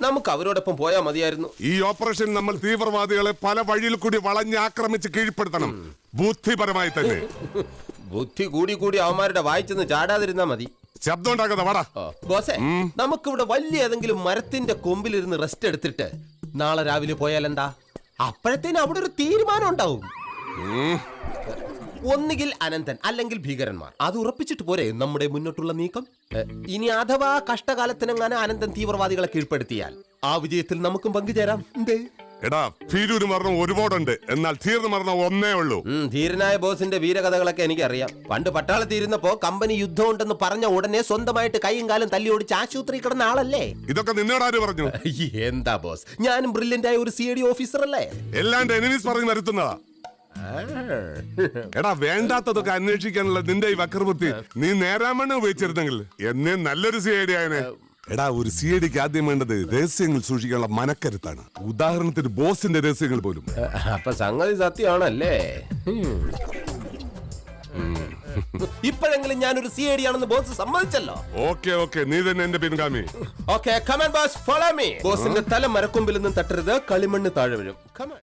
നമുക്ക് അവരോടൊപ്പം പോയാ മതിയായിരുന്നു. ഈ ഓപ്പറേഷൻ നമ്മൾ തീവ്രവാദികളെ പല വഴിയിൽ കൂടി വളഞ്ഞ് ആക്രമിച്ച് കീഴ്പ്പെടുത്തണം, ബുദ്ധിപരമായി തന്നെ. ബുദ്ധി കൂടി കൂടി അവന്മാരുടെ വായിച്ചെന്ന് ചാടാതിരുന്നാ മതി. ശബ്ദം ഉണ്ടാക്കാതെ വാടാ. ബോസേ, നമുക്കിവിടെ വലിയ ഏതെങ്കിലും മരത്തിന്റെ കൊമ്പിലിരുന്ന് റെസ്റ്റ് എടുത്തിട്ട് നാളെ രാവിലെ പോയാലെന്താ? അപ്പോഴത്തേനും അവിടെ ഒരു തീരുമാനം ഉണ്ടാവും. ഒന്നുകിൽ അനന്തൻ അല്ലെങ്കിൽ ഭീകരന്മാർ. അത് ഉറപ്പിച്ചിട്ട് പോരെ നമ്മുടെ മുന്നോട്ടുള്ള നീക്കം. ഇനി അഥവാ കഷ്ടകാലത്തിനെങ്ങാനും അനന്തൻ തീവ്രവാദികളെ കീഴ്പ്പെടുത്തിയാൽ ആ വിജയത്തിൽ നമുക്കും പങ്കുചേരാം. എടാ, ഭീരൂര് മരണം ഒരുപാടുണ്ട്, എന്നാൽ ധീരന് മരണം ഒന്നേ ഉള്ളൂ. ധീരനായ ബോസിന്റെ വീരകഥകളൊക്കെ എനിക്കറിയാം. പണ്ട് പട്ടാളത്തിരുന്നപ്പോ കമ്പനി യുദ്ധം ഉണ്ടെന്ന് പറഞ്ഞ ഉടനെ സ്വന്തമായിട്ട് കൈയും കാലും തല്ലി ഓടിച്ച് ആശുപത്രി കിടന്ന ആളല്ലേ. ഇതൊക്കെ നിന്നോടാര് പറഞ്ഞു? എന്താ ബോസ്, ഞാനും ബ്രില്യന്റ് ആയ ഒരു CID ഓഫീസർ അല്ലേ. എല്ലാം എനിമീസ് പറഞ്ഞ് വരുത്തുന്നതാ. എടാ, വേണ്ടാത്തതൊക്കെ അന്വേഷിക്കാനുള്ള നിന്റെ ഈ വക്രബുദ്ധി നീ നേരാമണ്ണം ഉപയോഗിച്ചിരുന്നെങ്കിൽ എന്നെ നല്ലൊരു CID ആയനെ. എടാ, ഒരു CIDക്ക് ആദ്യം വേണ്ടത് രഹസ്യങ്ങൾ സൂക്ഷിക്കാനുള്ള മനക്കരുത്താണ്. ഉദാഹരണത്തിന് ബോസിന്റെ രഹസ്യങ്ങൾ പോലും. അപ്പൊ സംഗതി സത്യമാണല്ലേ? ഇപ്പോഴെങ്കിലും ഞാനൊരു CID ആണെന്ന് ബോസ് സമ്മതിച്ചല്ലോ. ഓക്കെ, നീ തന്നെ എന്റെ പിൻഗാമി. Okay, come on boss, follow me. ബോസിന്റെ തല മരക്കൊമ്പിൽ നിന്നും തട്ടരുത്, കളിമണ്ണ് താഴെ വീഴും.